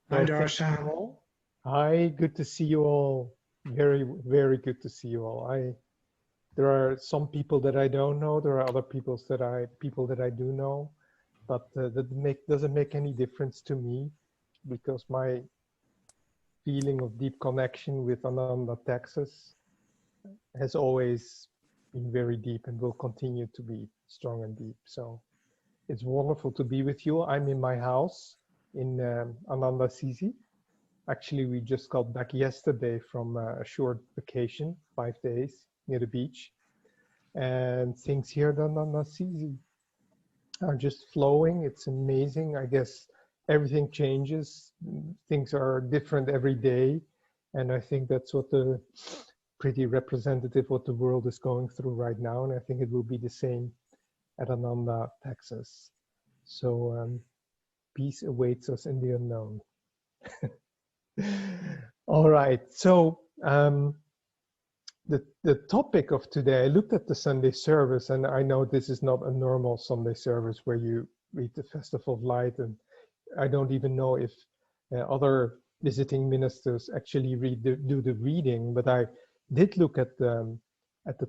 Hi, Well, Darshan. hi, good to see you all. Very, very good to see you all. There are some people that I don't know. There are other people that I do know, but doesn't make any difference to me because my feeling of deep connection with Ananda, Texas, has always been very deep and will continue to be strong and deep. So it's wonderful to be with you. I'm in my house in Ananda Sisi. Actually, we just got back yesterday from a short vacation, 5 days near the beach. And things here in Ananda Sisi are just flowing. It's amazing. I guess everything changes. Things are different every day. And I think that's what the pretty representative what the world is going through right now. And I think it will be the same at Ananda, Texas. So peace awaits us in the unknown. All right. So the topic of today, I looked at the Sunday service, and I know this is not a normal Sunday service where you read the Festival of Light, and I don't even know if other visiting ministers actually do the reading, but I did look at the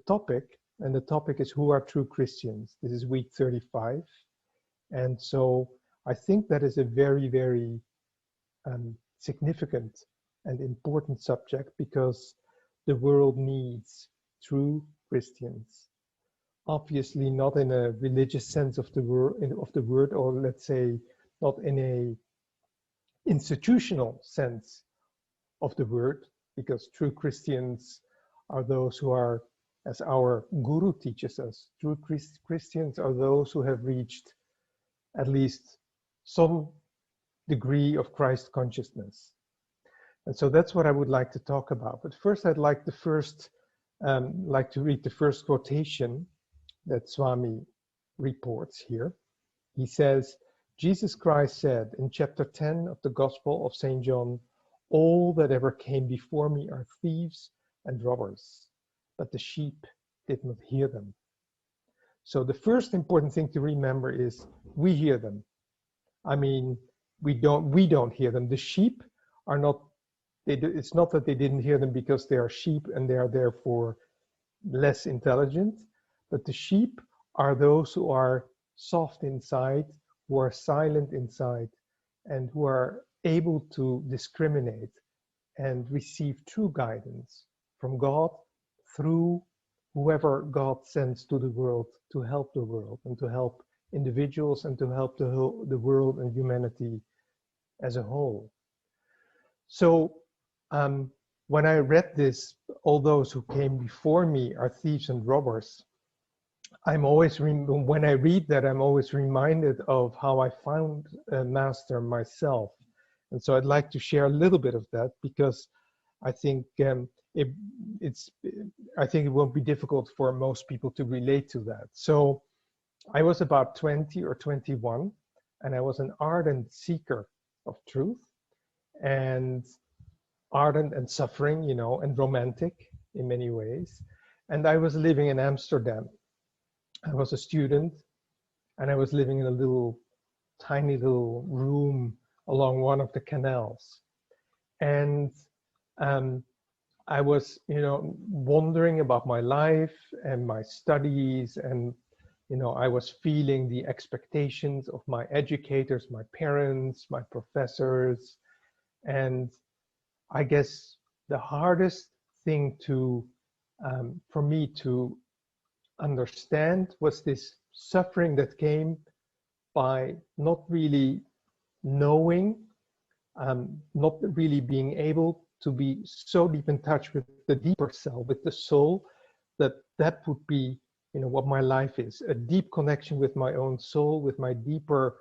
topic, and the topic is who are true Christians. This is week 35, and so I think that is a very, very significant and important subject because the world needs true Christians. Obviously, not in a religious sense of the word, or let's say, not in a institutional sense of the word, because true Christians are those who are, as our guru teaches us, true Christians are those who have reached at least some degree of Christ consciousness. And so that's what I would like to talk about. But first, I'd like to read the first quotation that Swami reports here. He says, Jesus Christ said in chapter 10 of the Gospel of St. John, all that ever came before me are thieves and robbers, but the sheep did not hear them. So the first important thing to remember is we hear them. I mean, we don't hear them. The sheep are not, it's not that they didn't hear them because they are sheep and they are therefore less intelligent, but the sheep are those who are soft inside, who are silent inside, and who are able to discriminate and receive true guidance from God through whoever God sends to the world to help the world and to help individuals and to help the world and humanity as a whole. So when I read this, all those who came before me are thieves and robbers, when I read that, I'm always reminded of how I found a master myself. And so I'd like to share a little bit of that because I think I think it won't be difficult for most people to relate to that. So I was about 20 or 21, and I was an ardent seeker of truth, and ardent and suffering, and romantic in many ways. And I was living in Amsterdam. I was a student, and I was living in a tiny little room along one of the canals. And I was, wondering about my life and my studies, and I was feeling the expectations of my educators, my parents, my professors, and I guess the hardest thing for me to understand was this suffering that came by not really knowing, not really being able to be so deep in touch with the deeper self, with the soul, that would be, what my life is, a deep connection with my own soul, with my deeper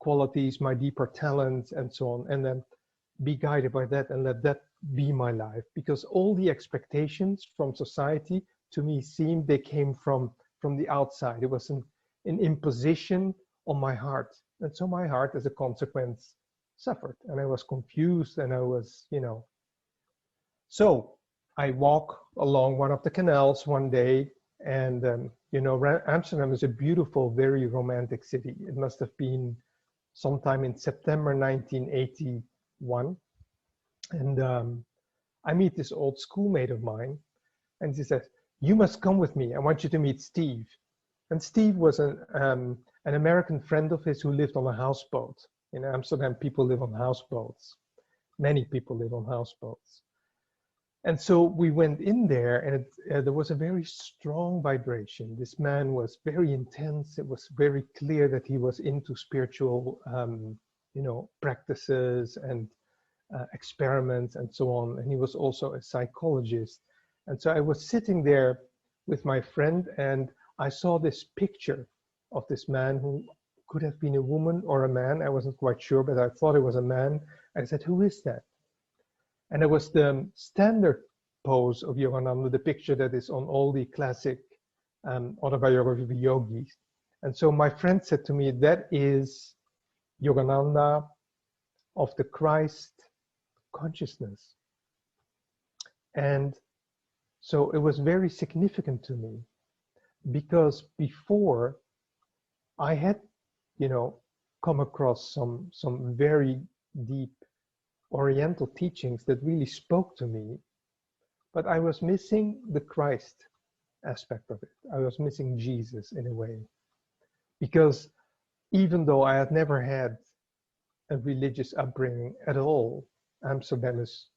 qualities, my deeper talents, and so on, and then be guided by that and let that be my life. Because all the expectations from society to me seemed they came from the outside. It was an imposition on my heart, and so my heart as a consequence suffered, and I was confused, and I was, so I walk along one of the canals one day, and Amsterdam is a beautiful, very romantic city. It must have been sometime in September 1981 one. And I meet this old schoolmate of mine, and he says, "You must come with me. I want you to meet Steve." And Steve was an American friend of his who lived on a houseboat. In Amsterdam, people live on houseboats. Many people live on houseboats. And so we went in there, and there was a very strong vibration. This man was very intense. It was very clear that he was into spiritual, practices and experiments and so on. And he was also a psychologist. And so I was sitting there with my friend, and I saw this picture of this man who could have been a woman or a man. I wasn't quite sure, but I thought it was a man. I said, "Who is that?" And it was the standard pose of Yogananda, the picture that is on all the classic autobiography of yogis. And so my friend said to me, "That is Yogananda of the Christ consciousness." And so it was very significant to me, because before I had, come across some very deep Oriental teachings that really spoke to me, but I was missing the Christ aspect of it. I was missing Jesus in a way, because even though I had never had a religious upbringing at all, Amsterdam is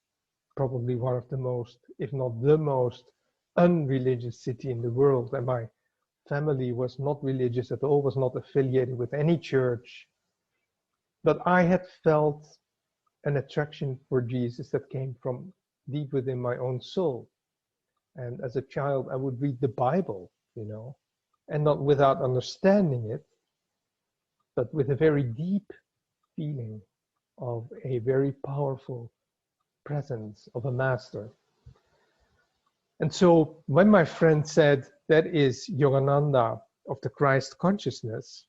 probably one of the most, if not the most, unreligious city in the world, and my family was not religious at all, was not affiliated with any church, but I had felt an attraction for Jesus that came from deep within my own soul. And as a child, I would read the Bible, and not without understanding it, but with a very deep feeling of a very powerful presence of a master. And so when my friend said, "That is Yogananda of the Christ consciousness,"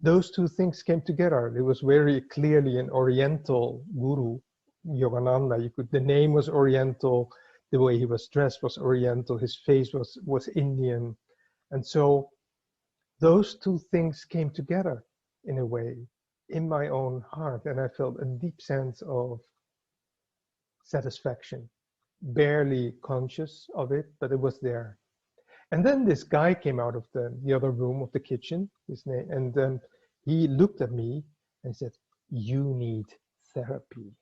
those two things came together. It was very clearly an Oriental guru, Yogananda. The name was Oriental, the way he was dressed was Oriental, his face was Indian. And so those two things came together in a way in my own heart, and I felt a deep sense of satisfaction, barely conscious of it, but it was there. And then this guy came out of the other room of the kitchen, his name, and then he looked at me and said, "You need therapy."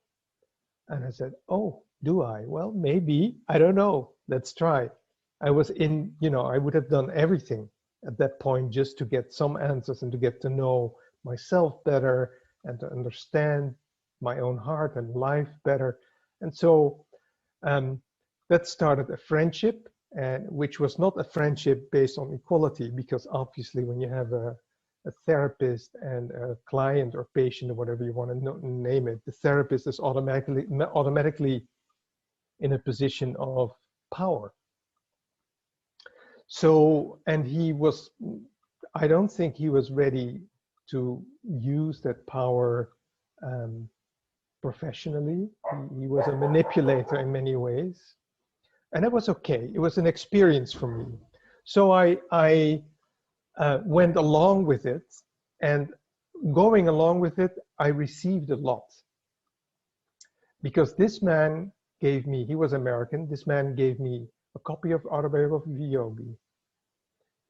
And I said, "Oh, do I? Well, maybe, I don't know, let's try." I was I would have done everything at that point just to get some answers and to get to know myself better and to understand my own heart and life better. And so that started a friendship, and which was not a friendship based on equality, because obviously when you have a therapist and a client or patient or whatever you want to name it, the therapist is automatically in a position of power. So, and I don't think he was ready to use that power professionally. He was a manipulator in many ways. And that was okay. It was an experience for me. So I went along with it, and going along with it, I received a lot. Because this man gave me, he was American, this man gave me a copy of Autobiography of a Yogi.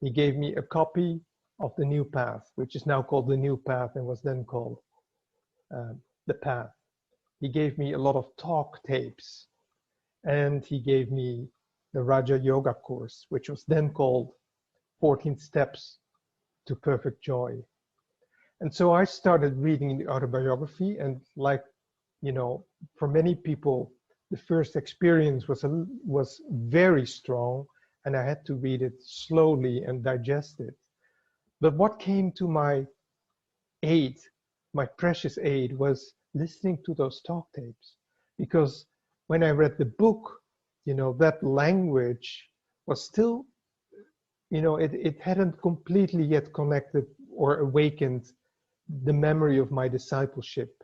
He gave me a copy of The New Path, which is now called The New Path and was then called The Path. He gave me a lot of talk tapes, and he gave me the Raja Yoga course, which was then called 14 Steps to Perfect Joy. And so I started reading the autobiography, and for many people, the first experience was very strong, and I had to read it slowly and digest it. But what came to my aid, my precious aid, was listening to those talk tapes. Because when I read the book, that language was still, it hadn't completely yet connected or awakened the memory of my discipleship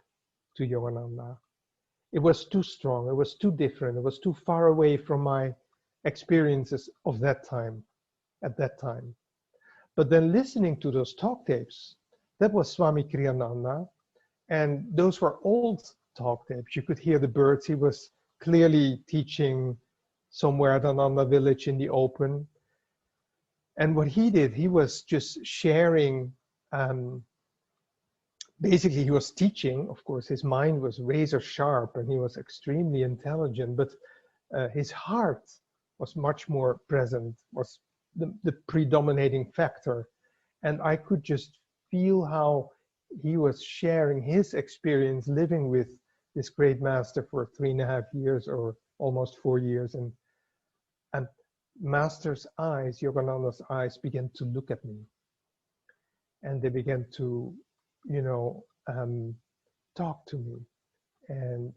to Yogananda. It was too strong, it was too different, it was too far away from my experiences of that time, at that time. But then listening to those talk tapes, that was Swami Kriyananda, And those were old talk tapes. You could hear the birds. He was clearly teaching somewhere at Ananda village in the open. And what he did, he was just sharing, basically he was teaching. Of course, his mind was razor sharp and he was extremely intelligent, but his heart was much more present, was the predominating factor. And I could just feel how he was sharing his experience living with this great master for 3.5 years or almost 4 years. And Master's eyes, Yogananda's eyes, began to look at me. And they began to, talk to me and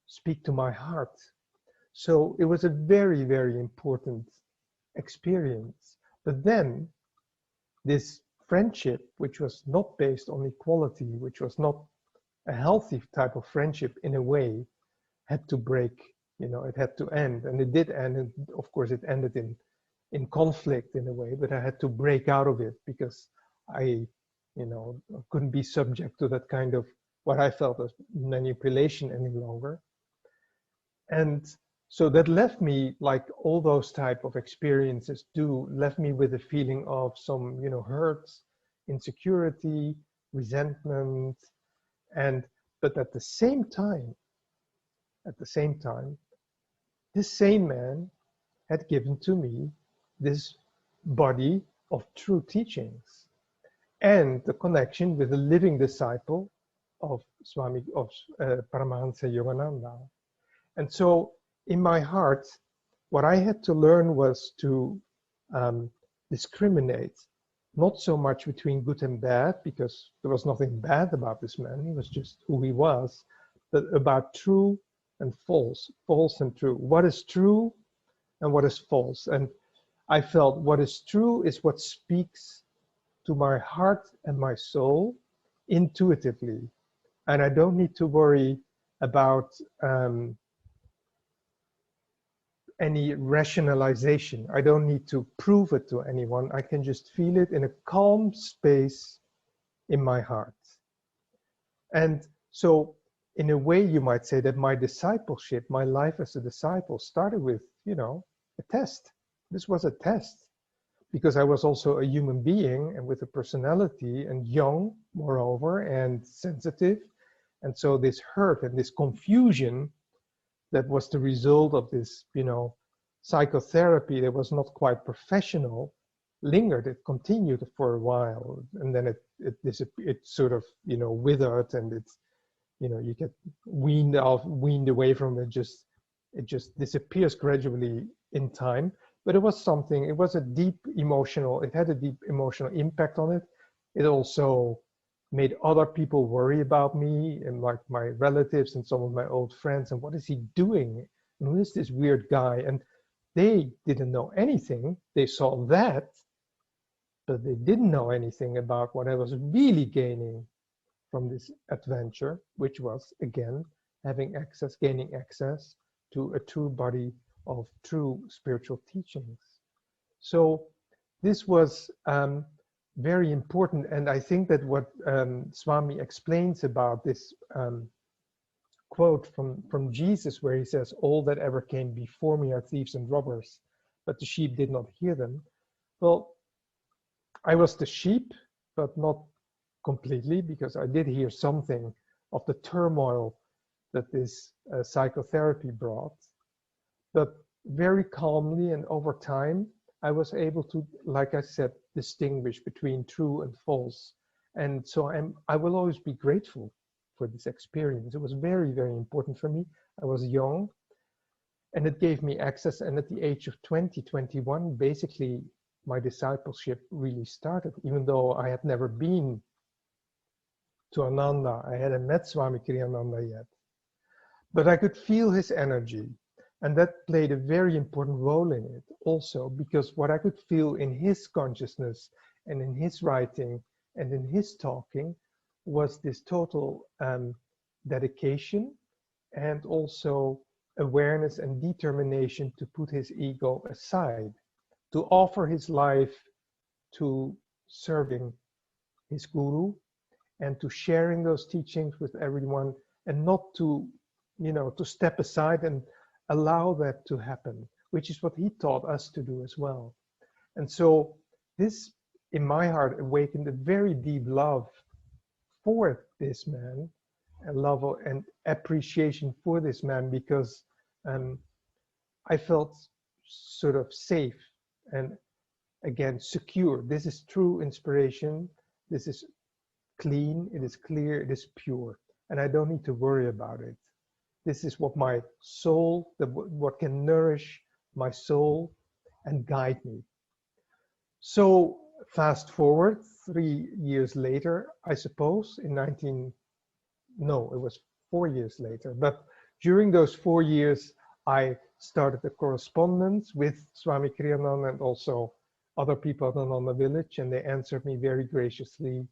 speak to my heart. So it was a very, very important experience. But then this friendship, which was not based on equality, which was not a healthy type of friendship in a way, had to break. It had to end, and it did end. And of course, it ended in conflict in a way. But I had to break out of it because I, couldn't be subject to that kind of what I felt as manipulation any longer. And so that left me, like all those type of experiences do, left me with a feeling of some, hurt, insecurity, resentment, but at the same time, this same man had given to me this body of true teachings and the connection with the living disciple of Paramahansa Yogananda. And so in my heart, what I had to learn was to discriminate, not so much between good and bad, because there was nothing bad about this man, he was just who he was, but about true and false, false and true. What is true and what is false? And I felt what is true is what speaks to my heart and my soul intuitively. And I don't need to worry about any rationalization. I don't need to prove it to anyone. I can just feel it in a calm space in my heart. And so in a way, you might say that my discipleship, my life as a disciple started with, a test. This was a test because I was also a human being and with a personality and young, moreover, and sensitive. And so this hurt and this confusion that was the result of this, psychotherapy that was not quite professional, lingered. It continued for a while, and then it sort of, withered, and it's, you get weaned away from it. It just disappears gradually in time. But it was something. It was a deep emotional. It had a deep emotional impact on it. It also made other people worry about me, and like my relatives and some of my old friends, and what is he doing? And who is this weird guy? And they didn't know anything. They saw that, but they didn't know anything about what I was really gaining from this adventure, which was, again, gaining access to a true body of true spiritual teachings. So this was very important. And I think that what Swami explains about this quote from Jesus, where he says, "All that ever came before me are thieves and robbers, but the sheep did not hear them." Well, I was the sheep, but not completely, because I did hear something of the turmoil that this psychotherapy brought. But very calmly and over time, I was able to, like I said, distinguish between true and false. And so I will always be grateful for this experience. It was very, very important for me. I was young, and it gave me access. And at the age of 20, 21, basically, my discipleship really started, even though I had never been to Ananda. I hadn't met Swami Kriyananda yet. But I could feel his energy. And that played a very important role in it also, because what I could feel in his consciousness and in his writing and in his talking was this total dedication and also awareness and determination to put his ego aside, to offer his life to serving his guru and to sharing those teachings with everyone, and not to, to step aside and allow that to happen, which is what he taught us to do as well. And so this, in my heart, awakened a very deep love for this man, a love and appreciation for this man, because I felt sort of safe and, again, secure. This is true inspiration. This is clean, it is clear, it is pure, and I don't need to worry about it. This is what my soul, what can nourish my soul and guide me. So fast forward 3 years later, I suppose, it was 4 years later, but during those 4 years, I started a correspondence with Swami Kriyananda and also other people at Ananda Village, and they answered me very graciously.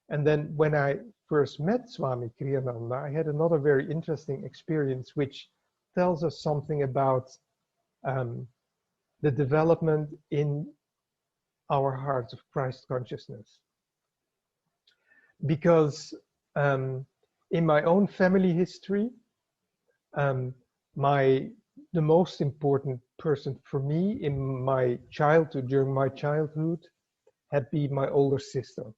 And then when I first met Swami Kriyananda, I had another very interesting experience, which tells us something about the development in our hearts of Christ consciousness. Because in my own family history, the most important person for me in my childhood, during my childhood, had been my older sister.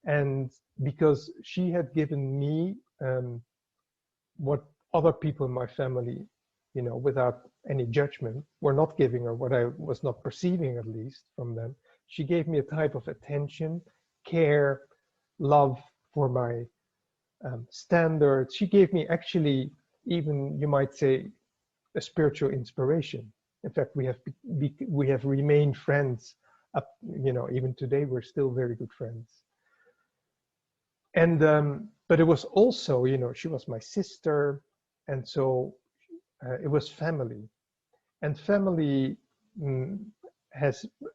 And because she had given me what other people in my family, without any judgment, were not giving, or what I was not perceiving, at least, from them, she gave me a type of attention, care, love for my standards. She gave me, actually, even, you might say, a spiritual inspiration. In fact, we have remained friends up, even today we're still very good friends. And but it was also, she was my sister, and so it was family. And family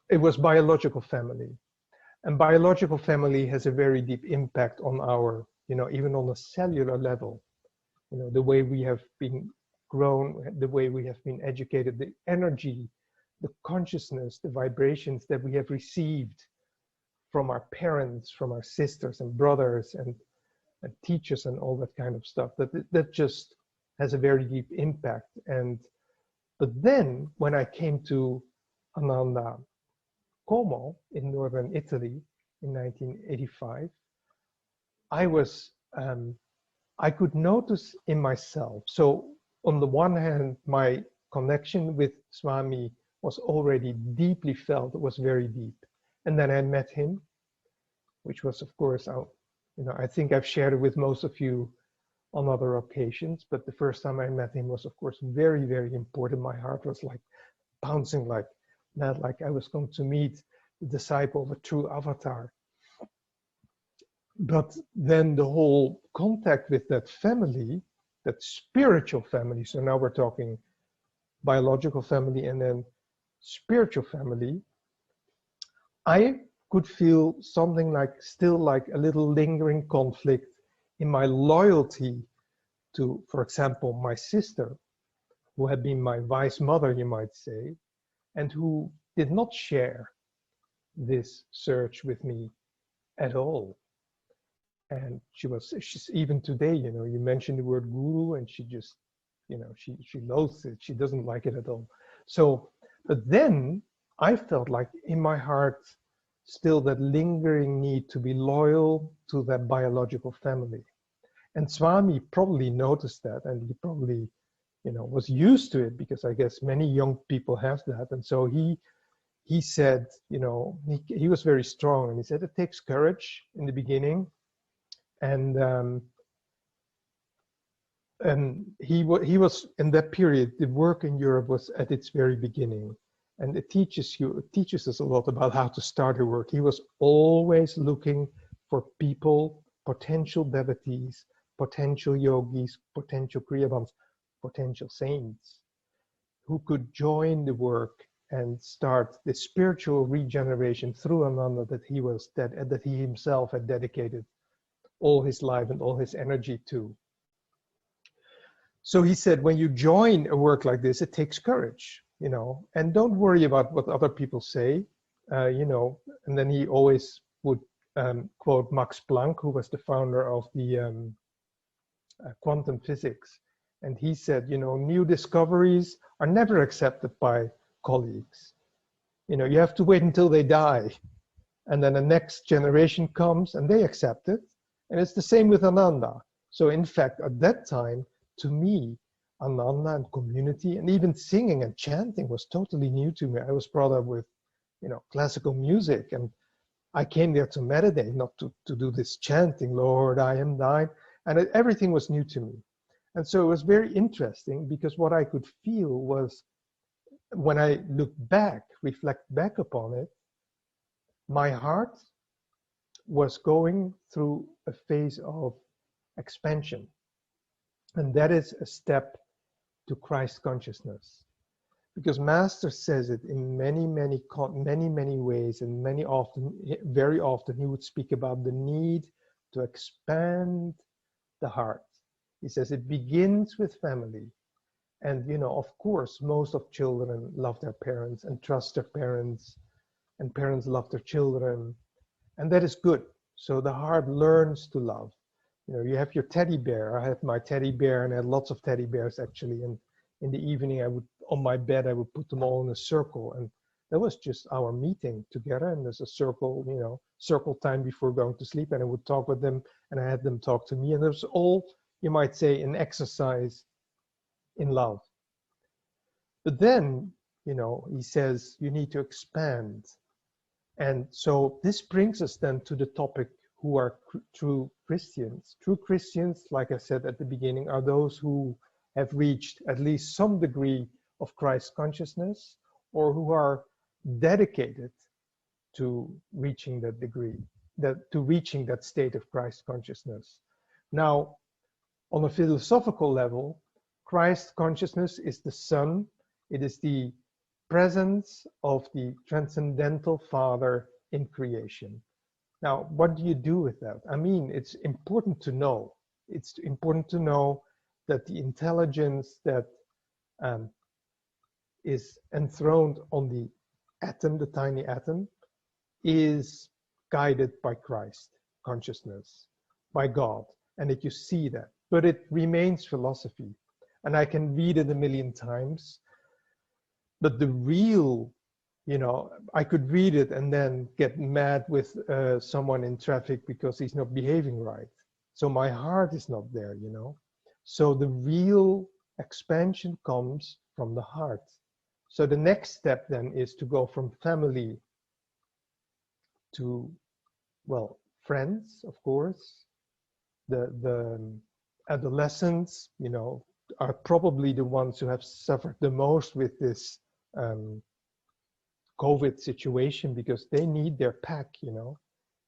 it was biological family, and biological family has a very deep impact on our, even on a cellular level, the way we have been grown, the way we have been educated, the energy, the consciousness, the vibrations that we have received from our parents, from our sisters and brothers and teachers and all that kind of stuff, that just has a very deep impact. But then when I came to Ananda Como in northern Italy in 1985, I could notice in myself. So on the one hand, my connection with Swami was already deeply felt. It was very deep. And then I met him, which was, of course, I think I've shared it with most of you on other occasions, but the first time I met him was, of course, very, very important. My heart was like bouncing like mad, like I was going to meet the disciple of a true avatar. But then the whole contact with that family, that spiritual family, so now we're talking biological family and then spiritual family, I could feel something like, still like a little lingering conflict in my loyalty to, for example, my sister, who had been my wise mother, you might say, and who did not share this search with me at all. And she's even today, you mentioned the word guru, and she just, she loathes it. She doesn't like it at all. So, but then I felt like in my heart, still that lingering need to be loyal to that biological family. And Swami probably noticed that, and he probably, was used to it, because I guess many young people have that. And so he said, he was very strong, and he said it takes courage in the beginning. And he was in that period, the work in Europe was at its very beginning. And it teaches us a lot about how to start a work. He was always looking for people, potential devotees, potential yogis, potential kriyavams, potential saints, who could join the work and start the spiritual regeneration through Ananda that he himself had dedicated all his life and all his energy to. So he said, when you join a work like this, it takes courage, and don't worry about what other people say, and then he always would quote Max Planck, who was the founder of the quantum physics. And he said, new discoveries are never accepted by colleagues. You have to wait until they die. And then the next generation comes and they accept it. And it's the same with Ananda. So in fact, at that time, to me, Ananda and community and even singing and chanting was totally new to me. I was brought up with, classical music, and I came there to meditate, not to do this chanting, Lord, I am thine. And everything was new to me. And so it was very interesting because what I could feel was when I look back, reflect back upon it, my heart was going through a phase of expansion. And that is a step to Christ consciousness. Because Master says it in many ways, and very often he would speak about the need to expand the heart. He says it begins with family. And, of course, most of children love their parents and trust their parents, and parents love their children. And that is good. So the heart learns to love. You have your teddy bear. I had my teddy bear, and I had lots of teddy bears actually. And in the evening, on my bed, I would put them all in a circle. And that was just our meeting together. And there's a circle, circle time before going to sleep. And I would talk with them, and I had them talk to me. And it was all, you might say, an exercise in love. But then, he says, you need to expand. And so this brings us then to the topic, who are true Christians. True Christians, like I said at the beginning, are those who have reached at least some degree of Christ consciousness, or who are dedicated to reaching that degree, to reaching that state of Christ consciousness. Now, on a philosophical level, Christ consciousness is the Son. It is the presence of the transcendental Father in creation. Now, what do you do with that? I mean, it's important to know. It's important to know that the intelligence that is enthroned on the atom, the tiny atom, is guided by Christ consciousness, by God, and that you see that. But it remains philosophy, and I can read it a million times, but the real, I could read it and then get mad with someone in traffic because he's not behaving right. So my heart is not there, So the real expansion comes from the heart. So the next step then is to go from family to, well, friends, of course. The adolescents, are probably the ones who have suffered the most with this COVID situation, because they need their pack,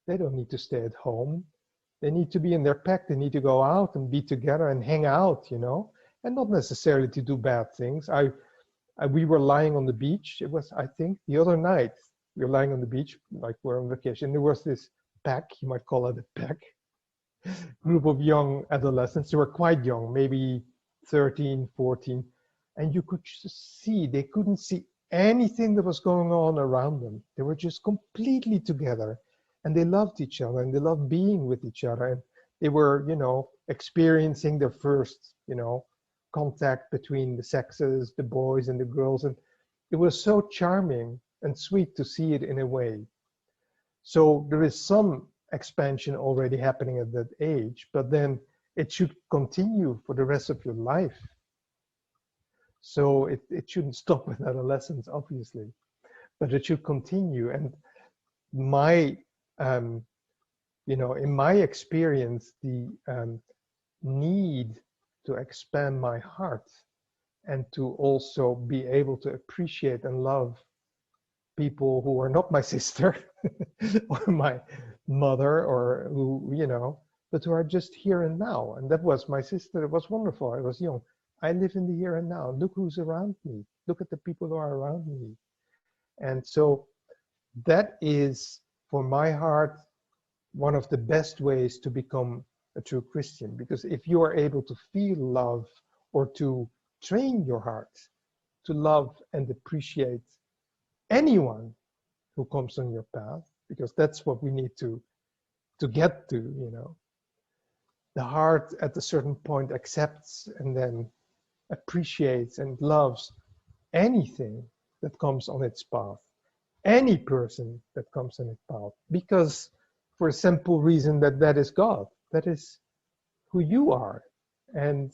They don't need to stay at home. They need to be in their pack. They need to go out and be together and hang out, and not necessarily to do bad things. We were lying on the beach. It was, I think, the other night. We were lying on the beach, like we're on vacation. There was this pack, you might call it a pack, group of young adolescents. They were quite young, maybe 13, 14. And you could just see, they couldn't see anything that was going on around them. They were just completely together. And they loved each other, and they loved being with each other. And they were, experiencing their first, contact between the sexes, the boys and the girls. And it was so charming and sweet to see it in a way. So there is some expansion already happening at that age, but then it should continue for the rest of your life. So it shouldn't stop with adolescence, obviously, but it should continue. And my, in my experience, the need to expand my heart and to also be able to appreciate and love people who are not my sister or my mother, or who, but who are just here and now. And that was my sister. It was wonderful. I was young. I live in the here and now. Look who's around me. Look at the people who are around me. And so that is, for my heart, one of the best ways to become a true Christian. Because if you are able to feel love, or to train your heart to love and appreciate anyone who comes on your path, because that's what we need to to get to, you know. The heart at a certain point accepts and then appreciates and loves anything that comes on its path, any person that comes on its path, because for a simple reason that that is God, that is who you are. And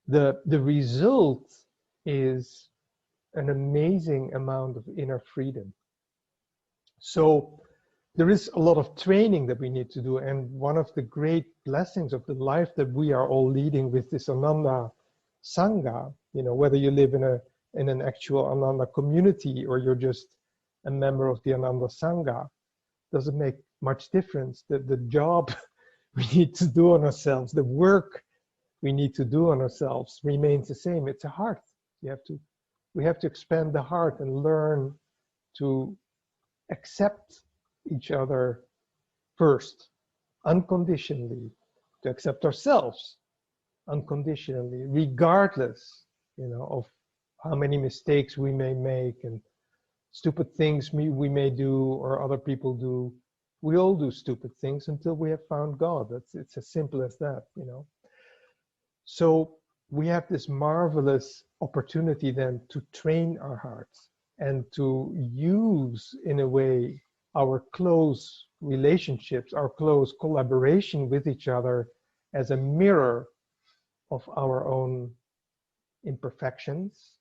the result is an amazing amount of inner freedom. So there is a lot of training that we need to do. And one of the great blessings of the life that we are all leading with this Ananda Sangha, you know, whether you live in an actual Ananda community or you're just a member of the Ananda Sangha, doesn't make much difference. The job we need to do on ourselves, the work we need to do on ourselves remains the same. It's a heart. We have to expand the heart and learn to accept each other first, unconditionally, to accept ourselves unconditionally, regardless, you know, of how many mistakes we may make and stupid things we may do or other people do. We all do stupid things until we have found God. It's as simple as that, you know. So we have this marvelous opportunity then to train our hearts and to use, in a way, our close relationships, our close collaboration with each other as a mirror of our own imperfections,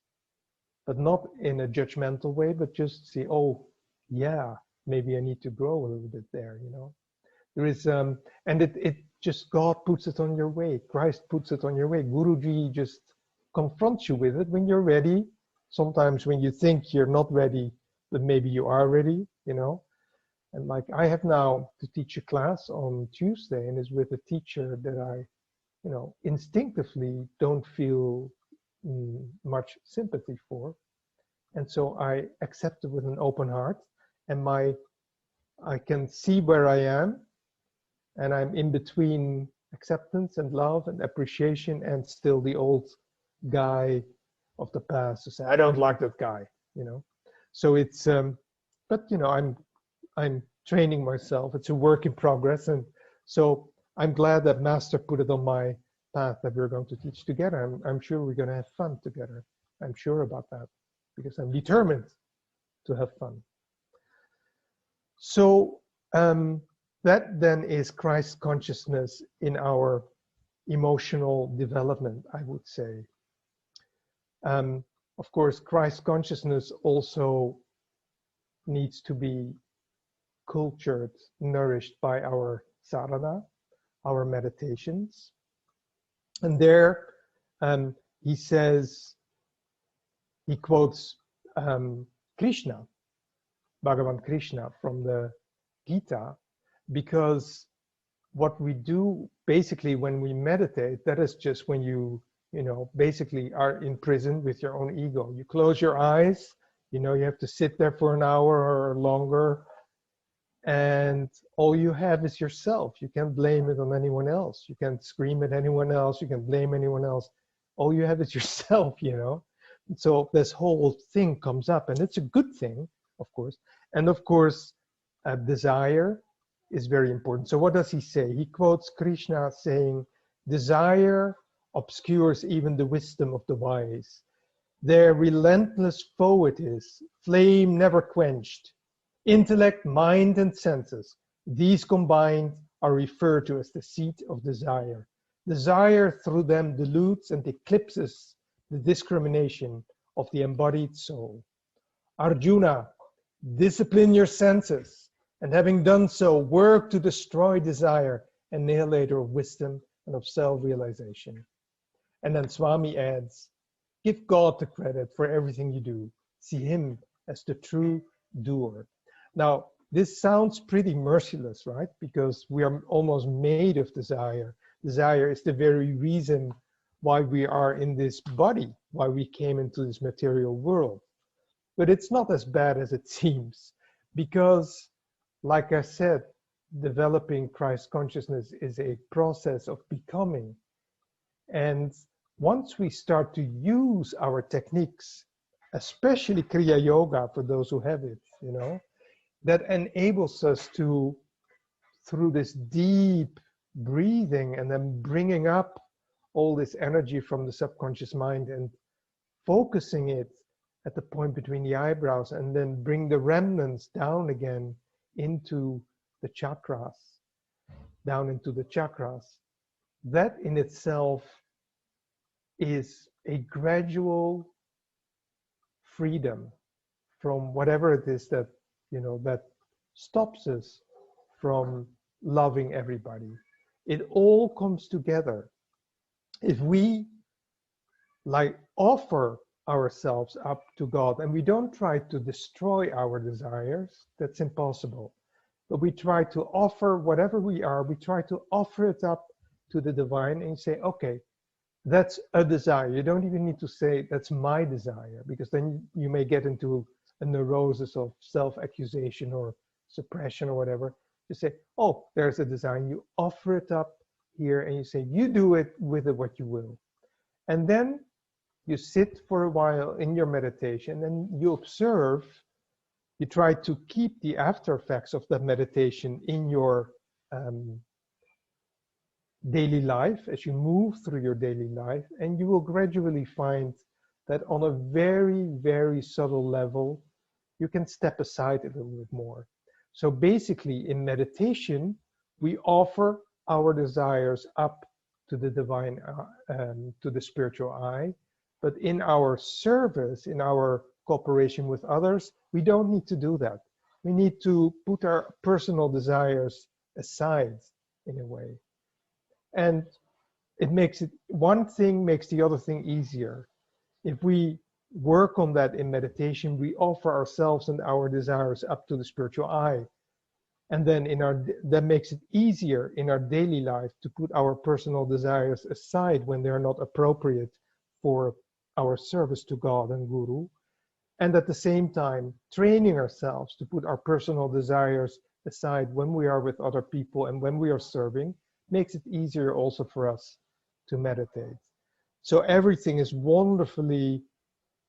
but not in a judgmental way, but just see, oh, yeah, maybe I need to grow a little bit there, you know. There is, and it just, God puts it on your way. Christ puts it on your way. Guruji just confronts you with it when you're ready. Sometimes when you think you're not ready, but maybe you are ready, you know. And like I have now to teach a class on Tuesday, and it's with a teacher that I, you know, instinctively don't feel much sympathy for. And so I accept it with an open heart, and I can see where I am, and I'm in between acceptance and love and appreciation and still the old guy of the past who say, I don't like that guy, you know. So it's, but you know, I'm training myself. It's a work in progress. And so I'm glad that Master put it on my path that we're going to teach together. I'm sure we're going to have fun together. I'm sure about that because I'm determined to have fun. So that then is Christ consciousness in our emotional development, I would say. Of course, Christ consciousness also needs to be cultured, nourished by our sadhana, our meditations. And there he says, he quotes Krishna, Bhagavan Krishna from the Gita, because what we do basically when we meditate, that is just when you know, basically are in prison with your own ego. You close your eyes, you know, you have to sit there for an hour or longer, and all you have is yourself. You can't blame it on anyone else. You can't scream at anyone else. You can blame anyone else. All you have is yourself, you know. And so this whole thing comes up, and it's a good thing, of course. And of course, desire is very important. So what does he say? He quotes Krishna saying, desire obscures even the wisdom of the wise. Their relentless foe it is, flame never quenched. Intellect, mind, and senses, these combined are referred to as the seat of desire. Desire through them dilutes and eclipses the discrimination of the embodied soul. Arjuna, discipline your senses, and having done so, work to destroy desire, annihilator of wisdom and of self-realization. And then Swami adds, give God the credit for everything you do. See him as the true doer. Now, this sounds pretty merciless, right? Because we are almost made of desire. Desire is the very reason why we are in this body, why we came into this material world. But it's not as bad as it seems, because, like I said, developing Christ consciousness is a process of becoming. And once we start to use our techniques, especially Kriya Yoga for those who have it, you know, that enables us to through this deep breathing and then bringing up all this energy from the subconscious mind and focusing it at the point between the eyebrows, and then bring the remnants down again into the chakras, down into the chakras. That in itself is a gradual freedom from whatever it is that, that stops us from loving everybody. It all comes together. If we offer ourselves up to God, and we don't try to destroy our desires, that's impossible. But we try to offer whatever we are, we try to offer it up to the divine and say, okay, that's a desire. You don't even need to say that's my desire, because then you may get into a neurosis of self-accusation or suppression or whatever. You say, oh, there's a desire. You offer it up here and you say, you do it with it what you will. And then you sit for a while in your meditation and you observe, you try to keep the after effects of that meditation in your daily life as you move through your daily life, and you will gradually find that on a very, very subtle level, you can step aside a little bit more. So basically in meditation, we offer our desires up to the divine, to the spiritual eye. But in our service, in our cooperation with others, we don't need to do that. We need to put our personal desires aside in a way. And it makes it, one thing makes the other thing easier. If we work on that in meditation, we offer ourselves and our desires up to the spiritual eye. And then that makes it easier in our daily life to put our personal desires aside when they're not appropriate for our service to God and Guru. And at the same time, training ourselves to put our personal desires aside when we are with other people and when we are serving makes it easier also for us to meditate. So everything is wonderfully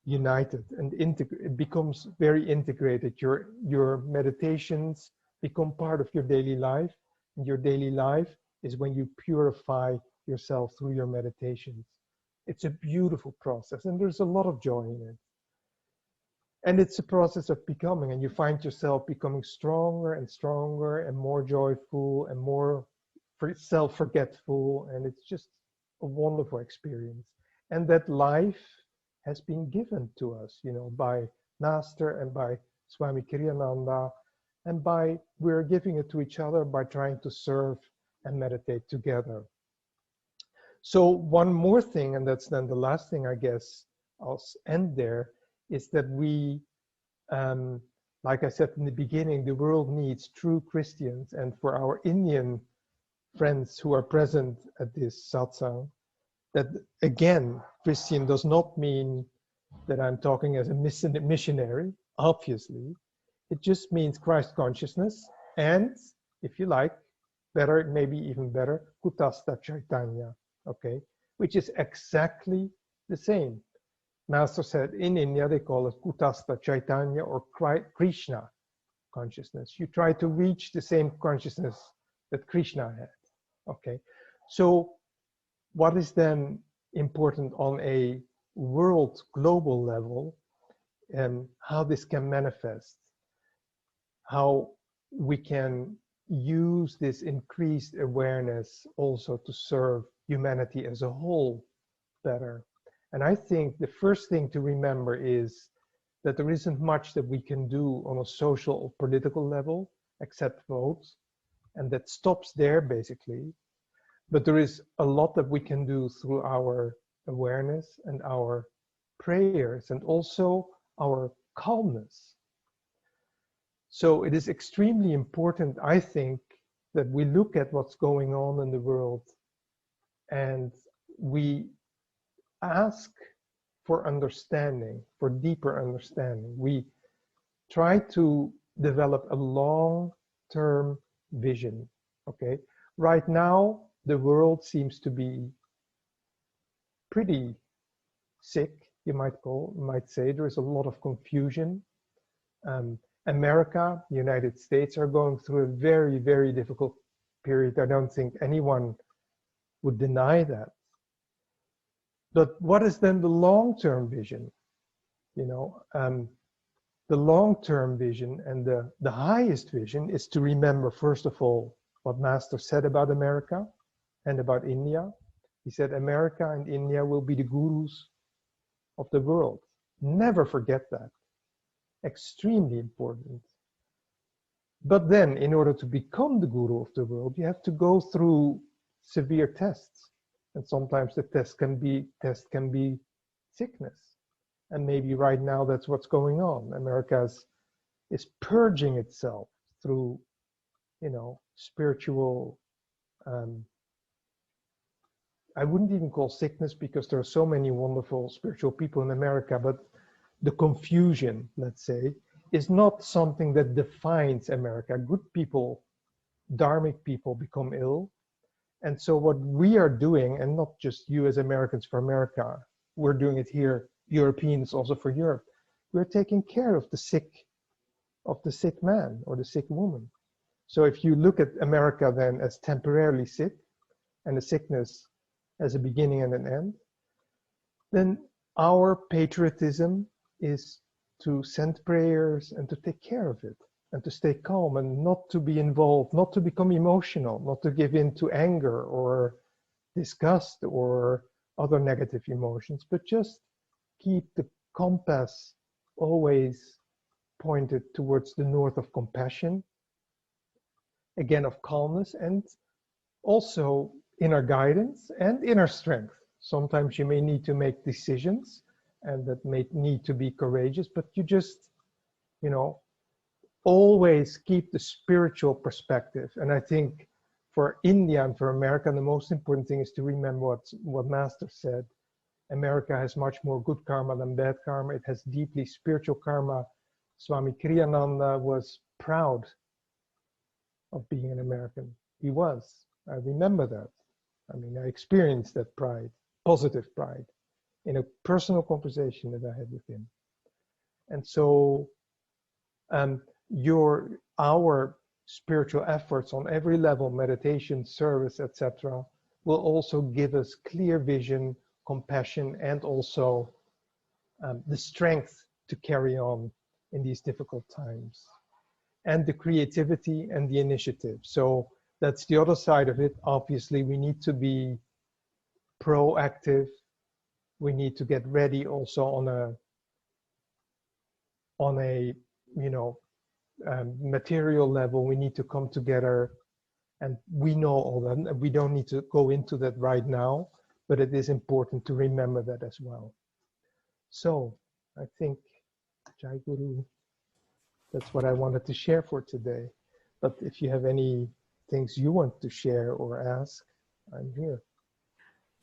united and it becomes very integrated. Your meditations become part of your daily life, and your daily life is when you purify yourself through your meditations. It's a beautiful process, and there's a lot of joy in it. And it's a process of becoming, and you find yourself becoming stronger and stronger and more joyful and more self-forgetful, and it's just a wonderful experience. And that life has been given to us, by Master and by Swami Kriyananda, and we're giving it to each other by trying to serve and meditate together. So one more thing, and that's then the last thing I guess I'll end there, is that we, like I said in the beginning, the world needs true Christians. And for our Indian friends who are present at this satsang, that again, Christian does not mean that I'm talking as a missionary, obviously. It just means Christ consciousness, and if you like, better, maybe even better, Kutastha Chaitanya, okay? Which is exactly the same. Master said in India, they call it Kutastha Chaitanya or Krishna consciousness. You try to reach the same consciousness that Krishna had, okay? So what is then important on a world global level, and how this can manifest, how we can use this increased awareness also to serve humanity as a whole better. And I think the first thing to remember is that there isn't much that we can do on a social or political level except vote, and that stops there basically. But there is a lot that we can do through our awareness and our prayers and also our calmness. So it is extremely important, I think, that we look at what's going on in the world and we ask for understanding, for deeper understanding. We try to develop a long-term vision, okay? Right now, the world seems to be pretty sick, you might say. There is a lot of confusion. America, the United States are going through a very, very difficult period. I don't think anyone would deny that. But what is then the long-term vision? You know, the long-term vision and the highest vision is to remember, first of all, what Master said about America and about India. He said, America and India will be the gurus of the world. Never forget that. Extremely important. But then, in order to become the guru of the world, you have to go through severe tests. And sometimes the test can be sickness. And maybe right now that's what's going on. America is purging itself through, you know, spiritual, I wouldn't even call sickness, because there are so many wonderful spiritual people in America, but the confusion, let's say, is not something that defines America. Good people, dharmic people, become ill. And so what we are doing, and not just you as Americans for America, we're doing it here, Europeans also for Europe, we're taking care of the sick man or the sick woman. So if you look at America then as temporarily sick, and the sickness as a beginning and an end, then our patriotism is to send prayers and to take care of it, and to stay calm and not to be involved, not to become emotional, not to give in to anger or disgust or other negative emotions, but just keep the compass always pointed towards the north of compassion, again of calmness, and also inner guidance and inner strength. Sometimes you may need to make decisions, and that may need to be courageous, but you just, you know, always keep the spiritual perspective. And I think for India and for America, the most important thing is to remember what Master said. America has much more good karma than bad karma. It has deeply spiritual karma. Swami Kriyananda was proud of being an American. He was. I remember that. I mean, I experienced that pride, positive pride, in a personal conversation that I had with him. And so our spiritual efforts on every level, meditation, service, etc., will also give us clear vision, compassion, and also the strength to carry on in these difficult times, and the creativity and the initiative. So that's the other side of it. Obviously, we need to be proactive. We need to get ready also on a you know, material level. We need to come together, and we know all that. We don't need to go into that right now, but it is important to remember that as well. So I think, Jai Guru, that's what I wanted to share for today. But if you have any things you want to share or ask, I'm here.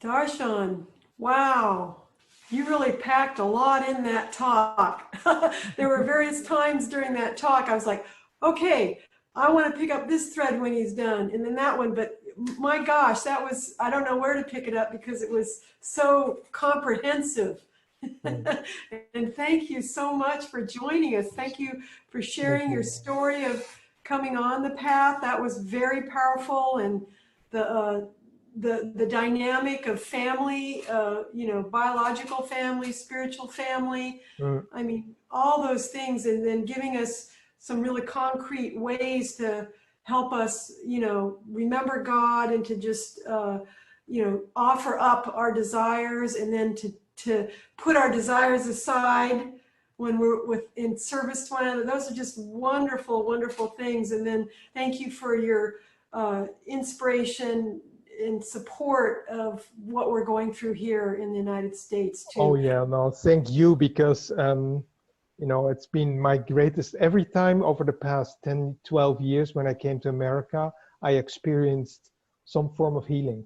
Darshan, wow. You really packed a lot in that talk. There were various times during that talk I was like, okay, I want to pick up this thread when he's done, and then that one, but my gosh, that was, I don't know where to pick it up because it was so comprehensive. And thank you so much for joining us. Thank you for sharing your story of coming on the path. That was very powerful, and the dynamic of family, you know, biological family, spiritual family. I mean, all those things, and then giving us some really concrete ways to help us, you know, remember God, and to just, you know, offer up our desires, and then to put our desires aside when we're in service to one another. Those are just wonderful, wonderful things. And then thank you for your inspiration and support of what we're going through here in the United States too. Oh yeah, no, thank you, because you know, it's been my greatest, every time over the past 10, 12 years when I came to America, I experienced some form of healing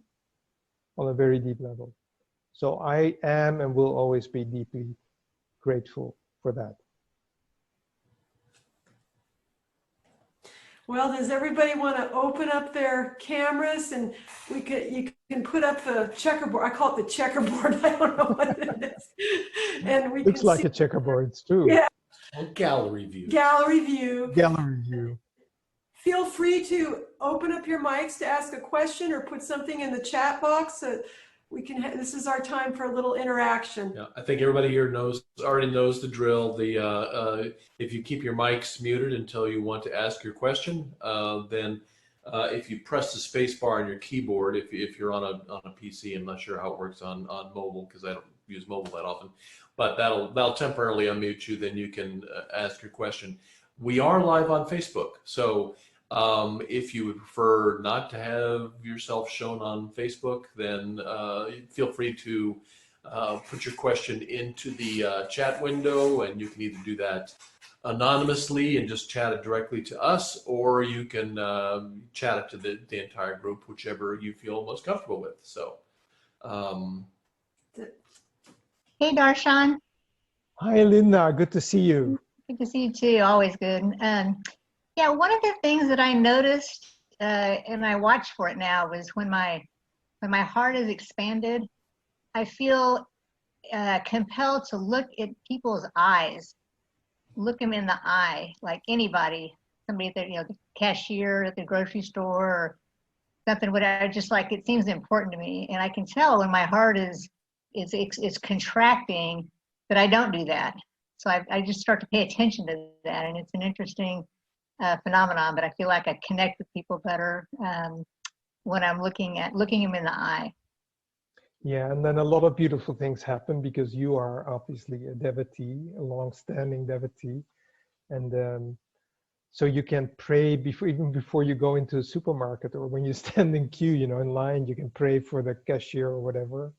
on a very deep level. So I am and will always be deeply grateful for that. Well, does everybody want to open up their cameras, and you can put up the checkerboard. I call it the checkerboard. I don't know what it is. And we looks like a checkerboard. It's true. Yeah. Or gallery view. Gallery view. Gallery view. feel free to open up your mics to ask a question or put something in the chat box so we can, this is our time for a little interaction. Yeah, I think everybody here already knows the drill. If you keep your mics muted until you want to ask your question, then if you press the space bar on your keyboard, if you're on a PC, I'm not sure how it works on mobile because I don't use mobile that often, but that'll temporarily unmute you. Then you can ask your question. We are live on Facebook, so if you would prefer not to have yourself shown on Facebook, then feel free to put your question into the chat window, and you can either do that anonymously and just chat it directly to us, or you can chat it to the entire group, whichever you feel most comfortable with. So, hey, Darshan. Hi, Linda. Good to see you. Good to see you too. Always good. Yeah, one of the things that I noticed, and I watch for it now, was when my heart is expanded, I feel compelled to look at people's eyes, look them in the eye, like anybody, somebody at the cashier at the grocery store or something. Whatever. Just like it seems important to me, and I can tell when my heart is contracting that I don't do that. So I just start to pay attention to that, and it's an interesting phenomenon. But I feel like I connect with people better when I'm looking them in the eye. Yeah, and then a lot of beautiful things happen because you are obviously a devotee, a long-standing devotee, and so you can pray even before you go into a supermarket or when you stand in queue, in line. You can pray for the cashier or whatever,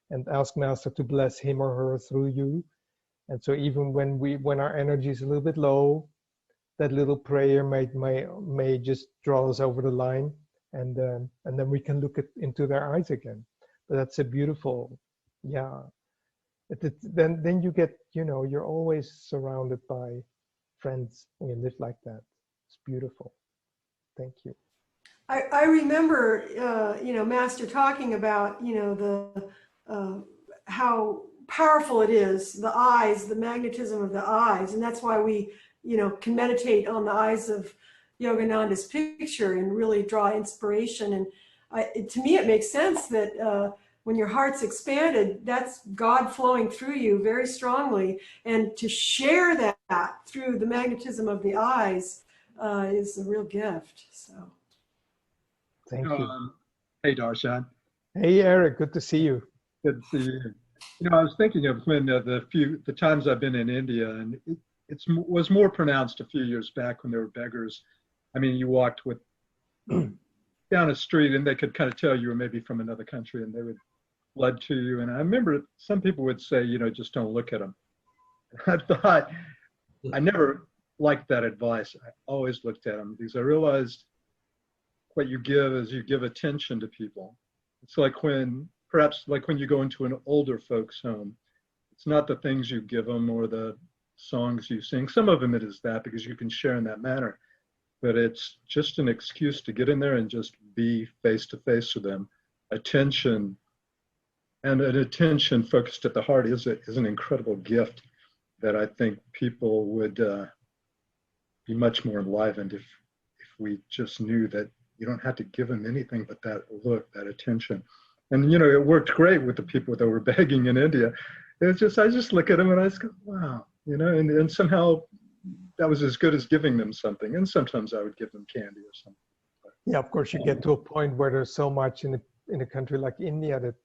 and ask Master to bless him or her through you. And so even when our energy is a little bit low, that little prayer may just draw us over the line, and then we can look into their eyes again. But that's a beautiful, yeah. Then you get, you're always surrounded by friends when you live like that. It's beautiful. Thank you. I remember, Master talking about, how powerful it is, the eyes, the magnetism of the eyes. And that's why we, can meditate on the eyes of Yogananda's picture and really draw inspiration. And to me, it makes sense that when your heart's expanded, that's God flowing through you very strongly. And to share that through the magnetism of the eyes is a real gift. So, thank you. Hey, Darshan. Hey, Eric. Good to see you. Good to see you. I was thinking of when the times I've been in India, and it was more pronounced a few years back when there were beggars. I mean, you walked down a street and they could kind of tell you were maybe from another country, and they would flood to you. And I remember some people would say, just don't look at them. I thought, I never liked that advice. I always looked at them because I realized what you give is you give attention to people. It's perhaps like when you go into an older folks home, it's not the things you give them or the songs you sing. Some of them it is that because you can share in that manner, but it's just an excuse to get in there and just be face to face with them. Attention, and an attention focused at the heart is an incredible gift that I think people would be much more enlivened if we just knew that you don't have to give them anything but that look, that attention. And it worked great with the people that were begging in India. It's just, I just look at them and I just go, wow, and somehow that was as good as giving them something. And sometimes I would give them candy or something. Yeah, of course, you get to a point where there's so much in a country like India that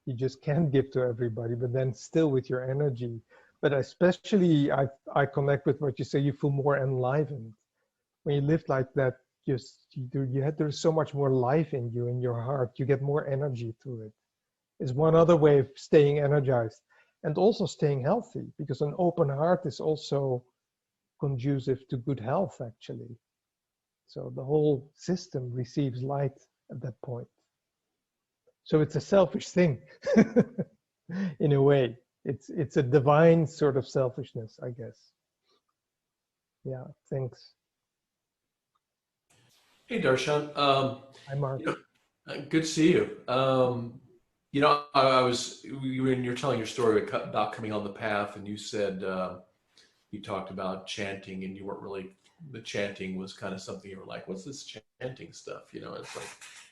you just can't give to everybody, but then still with your energy. But especially, I connect with what you say, you feel more enlivened. When you live like that, there's so much more life in you, in your heart. You get more energy through it. It's one other way of staying energized and also staying healthy, because an open heart is also conducive to good health, actually. So the whole system receives light at that point. So it's a selfish thing, in a way. It's a divine sort of selfishness, I guess. Yeah, thanks. Hey, Darshan. Hi, Mark. Good to see you. When you're telling your story about coming on the path, and you said you talked about chanting, and you weren't really the chanting was kind of something you were like, what's this chanting stuff? You know, it's like,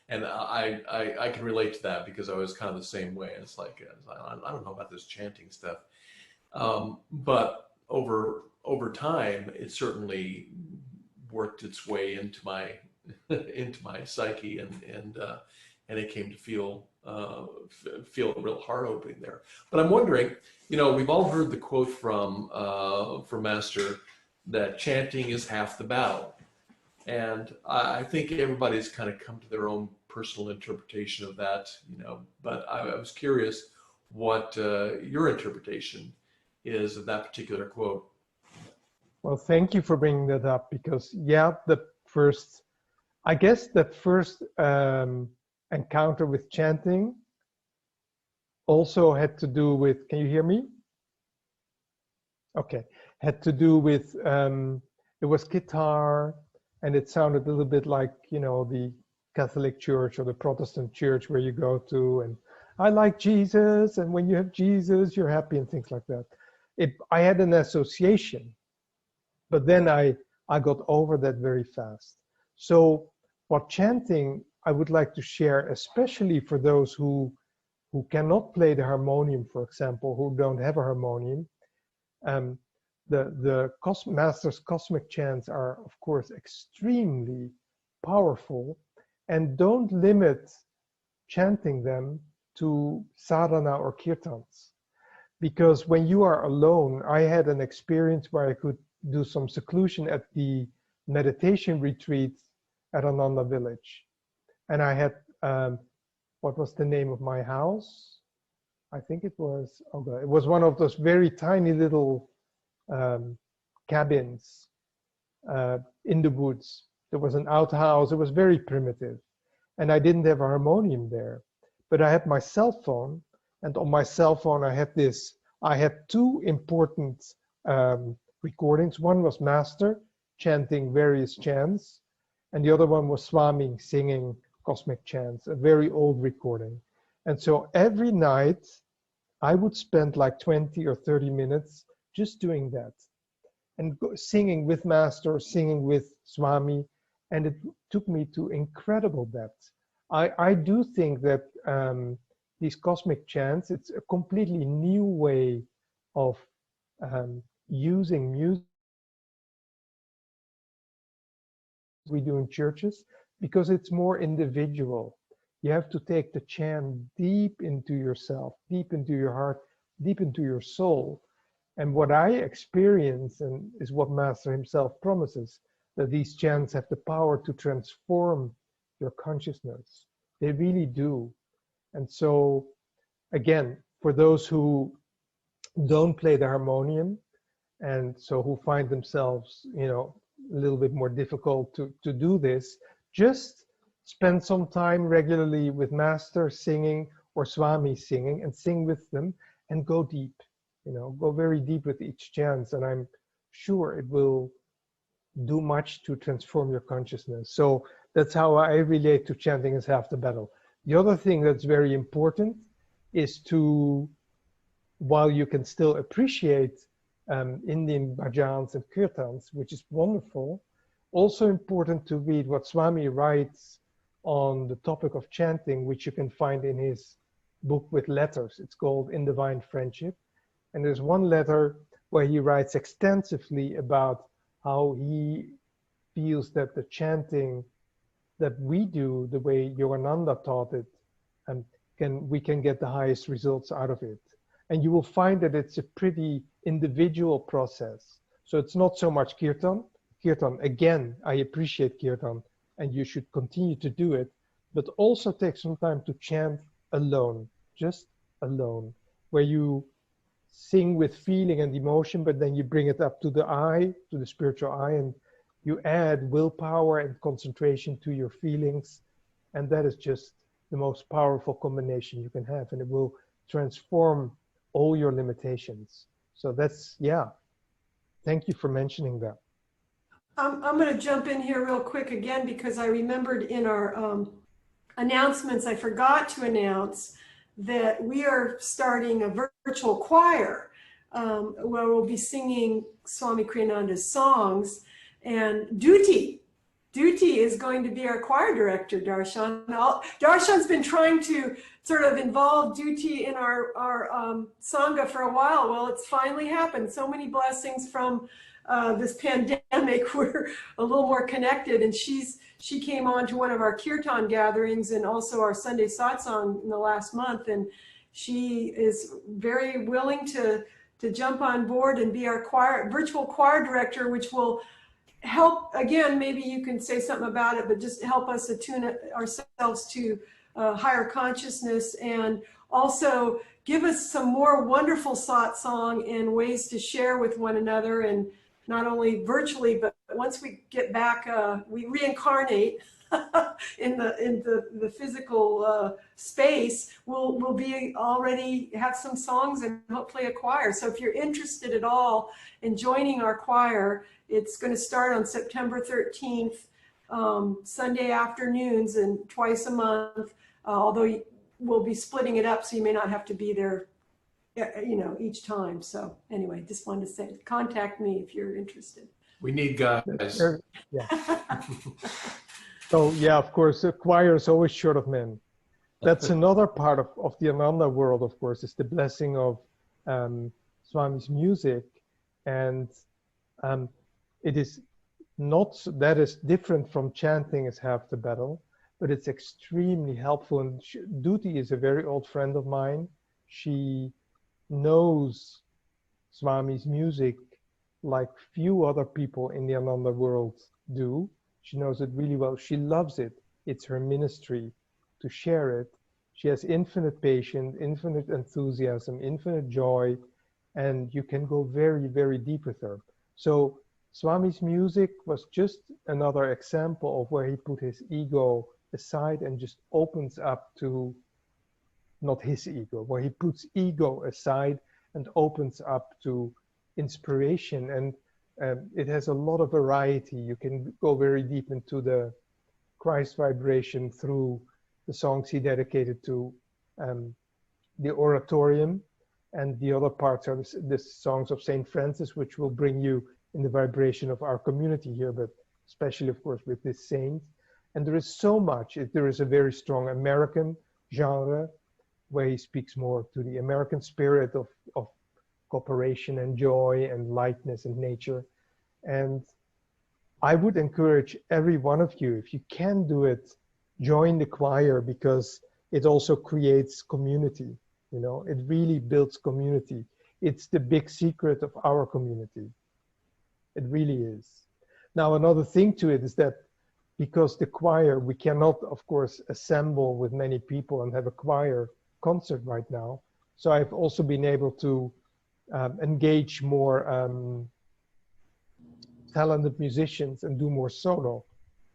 and I can relate to that because I was kind of the same way. It's like, I don't know about this chanting stuff. But over time, it certainly worked its way into my into my psyche, and it came to feel a real heart opening there. But I'm wondering, you know, we've all heard the quote from Master that chanting is half the battle, and I think everybody's kind of come to their own personal interpretation of that, you know. But I was curious what your interpretation is of that particular quote. Well, thank you for bringing that up, because yeah, I guess that first encounter with chanting also had to do with, can you hear me? Okay, had to do with, it was guitar, and it sounded a little bit like, you know, the Catholic Church or the Protestant Church where you go to, and I like Jesus, and when you have Jesus, you're happy, and things like that. I had an association, but then I got over that very fast. So what chanting I would like to share, especially for those who cannot play the harmonium, for example, who don't have a harmonium, the Master's cosmic chants are, of course, extremely powerful, and don't limit chanting them to sadhana or kirtans. Because when you are alone, I had an experience where I could do some seclusion at the meditation retreat at Ananda village. And I had, what was the name of my house? I think it was, it was one of those very tiny little cabins in the woods. There was an outhouse, it was very primitive. And I didn't have a harmonium there, but I had my cell phone, and on my cell phone I had two important recordings. One was Master chanting various chants, and the other one was Swami singing cosmic chants, a very old recording. And so every night I would spend like 20 or 30 minutes just doing that, and singing with Master, singing with Swami, and it took me to incredible depths. I do think that these cosmic chants, it's a completely new way of using music we do in churches, because it's more individual. You have to take the chant deep into yourself, deep into your heart, deep into your soul. And what I experience, and is what Master himself promises, that these chants have the power to transform your consciousness. They really do. And so, again, for those who don't play the harmonium, and so who find themselves, you know, a little bit more difficult to do this, just spend some time regularly with Master singing or Swami singing, and sing with them, and go deep, you know, go very deep with each chant, and I'm sure it will do much to transform your consciousness. So that's how I relate to chanting as half the battle. The other thing that's very important is to, while you can still appreciate Indian bhajans and kirtans, which is wonderful, also important to read what Swami writes on the topic of chanting, which you can find in his book with letters. It's called In Divine Friendship. And there's one letter where he writes extensively about how he feels that the chanting that we do, the way Yogananda taught it, we can get the highest results out of it. And you will find that it's a pretty individual process. So it's not so much kirtan. Kirtan, again, I appreciate kirtan, and you should continue to do it, but also take some time to chant alone, just alone, where you sing with feeling and emotion, but then you bring it up to the eye, to the spiritual eye, and you add willpower and concentration to your feelings. And that is just the most powerful combination you can have, and it will transform all your limitations. So that's, yeah, thank you for mentioning that. I'm going to jump in here real quick again, because I remembered in our announcements, I forgot to announce that we are starting a virtual choir where we'll be singing Swami Kriyananda's songs. And Duty is going to be our choir director, Darshan. Darshan's been trying to sort of involve Duty in our Sangha for a while. Well, it's finally happened. So many blessings from this pandemic. We're a little more connected, and she came on to one of our kirtan gatherings and also our Sunday satsang in the last month, and she is very willing to jump on board and be our virtual choir director, which will help, again, maybe you can say something about it, but just help us attune ourselves to higher consciousness, and also give us some more wonderful satsang and ways to share with one another, and not only virtually, but once we get back, we reincarnate in the physical space, we'll be already have some songs and hopefully a choir. So if you're interested at all in joining our choir, it's going to start on September 13th, Sunday afternoons and twice a month, although we'll be splitting it up, so you may not have to be there, you know, each time. So anyway, just wanted to say, contact me if you're interested. We need guys. Yeah. So yeah, of course, the choir is always short of men. That's another part of the Ananda world, of course, is the blessing of Swami's music. And it is not, that is different from chanting as half the battle, but it's extremely helpful. And Duty is a very old friend of mine. She knows Swami's music like few other people in the Ananda world do. She knows it really well. She loves it. It's her ministry to share it. She has infinite patience, infinite enthusiasm, infinite joy, and you can go very, very deep with her. So Swami's music was just another example of where he put his ego aside and just opens up to, not his ego, where he puts ego aside and opens up to inspiration. And it has a lot of variety. You can go very deep into the Christ vibration through the songs he dedicated to the oratorium, and the other parts are the songs of Saint Francis, which will bring you in the vibration of our community here, but especially, of course, with this saint. And there is so much. There is a very strong American genre where he speaks more to the American spirit of cooperation and joy and lightness and nature. And I would encourage every one of you, if you can do it, join the choir, because it also creates community. You know, it really builds community. It's the big secret of our community. It really is. Now, another thing to it is that because the choir, we cannot, of course, assemble with many people and have a choir concert right now. So I've also been able to engage more talented musicians and do more solo.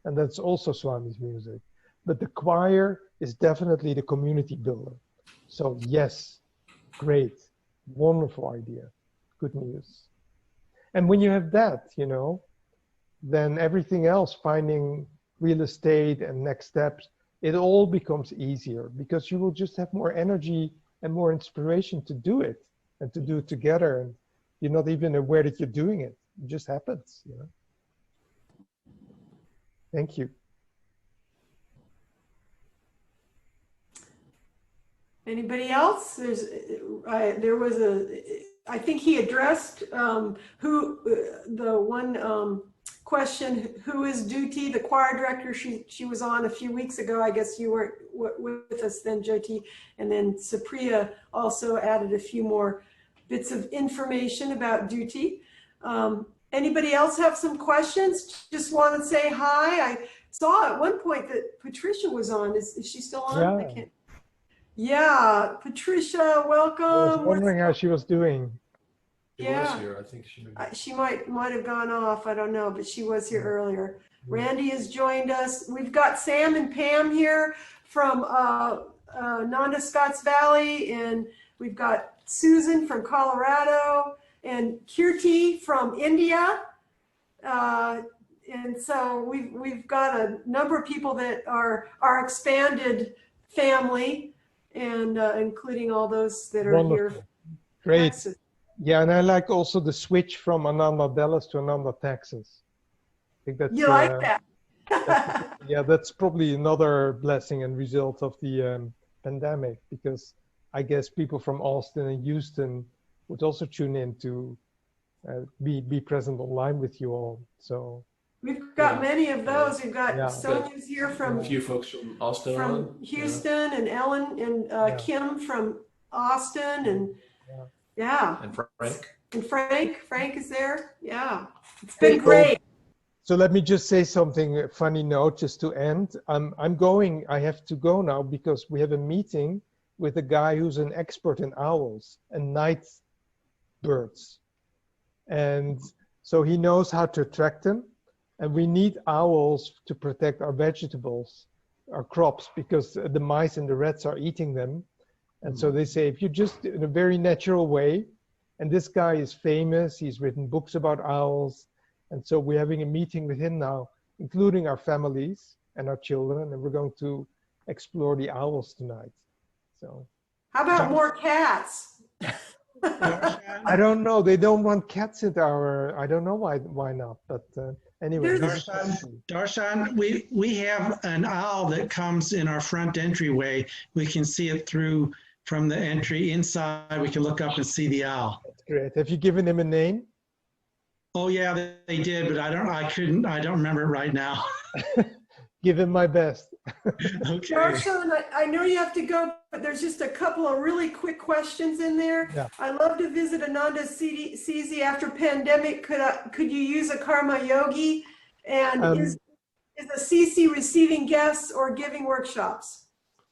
And that's also Swami's music. But the choir is definitely the community builder. So yes, great, wonderful idea, good news. And when you have that, you know, then everything else, finding real estate and next steps, it all becomes easier, because you will just have more energy and more inspiration to do it and to do it together. And you're not even aware that you're doing it. It just happens, you know. Thank you. Anybody else? There was I think he addressed the one question, who is Duty, the choir director? She was on a few weeks ago. I guess you weren't with us then, Jyoti. And then Supriya also added a few more bits of information about Duty. Anybody else have some questions? Just want to say hi. I saw at one point that Patricia was on. Is she still on? Yeah. I can't. Yeah, Patricia, welcome. I was wondering how she was doing. She was here. I think she might have gone off. I don't know, but she was here earlier. Randy has joined us. We've got Sam and Pam here from Nanda Scotts Valley, and we've got Susan from Colorado and Kirti from India. And so we've got a number of people that are our expanded family, and including all those that are Wonderful. here. Great. Texas. Yeah, and I like also the switch from Ananda, Dallas to Ananda, Texas. think that's You like that? yeah, that's probably another blessing and result of the pandemic, because I guess people from Austin and Houston would also tune in to be present online with you all. So We've got Yeah. many of those. We've got Yeah. Sonia's here A from few folks from Austin on. Houston, and Ellen and Yeah. Kim from Austin, and Yeah. yeah, And Frank. and Frank is there. Yeah, it's Hey, been great. So let me just say something, a funny note, just to end. I have to go now because we have a meeting with a guy who's an expert in owls and night birds. And so he knows how to attract them. And we need owls to protect our vegetables, our crops, because the mice and the rats are eating them. And so they say, if you just, in a very natural way, and this guy is famous, he's written books about owls. And so we're having a meeting with him now, including our families and our children, and we're going to explore the owls tonight. So How about more cats? I don't know. They don't want cats in our. I don't know why not. But anyway, Darshan, we have an owl that comes in our front entryway. We can see it through from the entry inside. We can look up and see the owl. That's great. Have you given him a name? Oh yeah, they did, but I don't remember it right now. Give him my best. Okay. Darshan, I know you have to go, but there's just a couple of really quick questions in there. Yeah. I love to visit Ananda CZ after pandemic. Could you use a karma yogi? And is the CC receiving guests or giving workshops?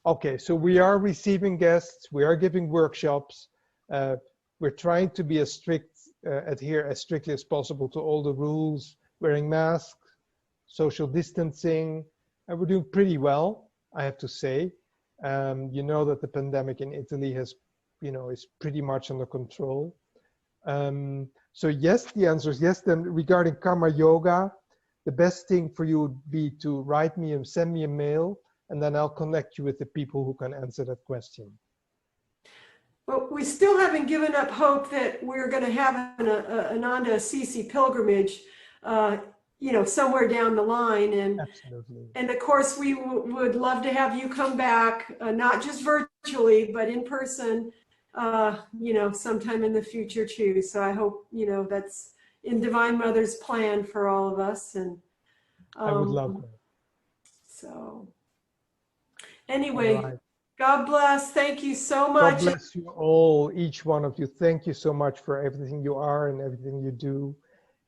Okay, so we are receiving guests. We are giving workshops. We're trying to be adhere as strictly as possible to all the rules, wearing masks, social distancing, and we're doing pretty well, I have to say. You know that the pandemic in Italy is pretty much under control. So yes, the answer is yes. Then regarding karma yoga, the best thing for you would be to write me and send me a mail, and then I'll connect you with the people who can answer that question. But we still haven't given up hope that we're going to have an Ananda CC pilgrimage, somewhere down the line. And Absolutely. And of course, we would love to have you come back, not just virtually, but in person, sometime in the future too. So I hope, that's in Divine Mother's plan for all of us. And I would love that. So anyway, Right. God bless. Thank you so much. God bless you all, each one of you. Thank you so much for everything you are and everything you do.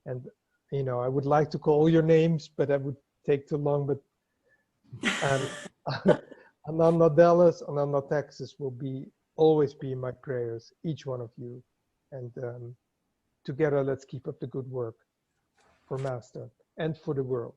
And, I would like to call your names, but that would take too long. But Ananda Dallas, Ananda Texas will always be in my prayers, each one of you. And together, let's keep up the good work for Master and for the world.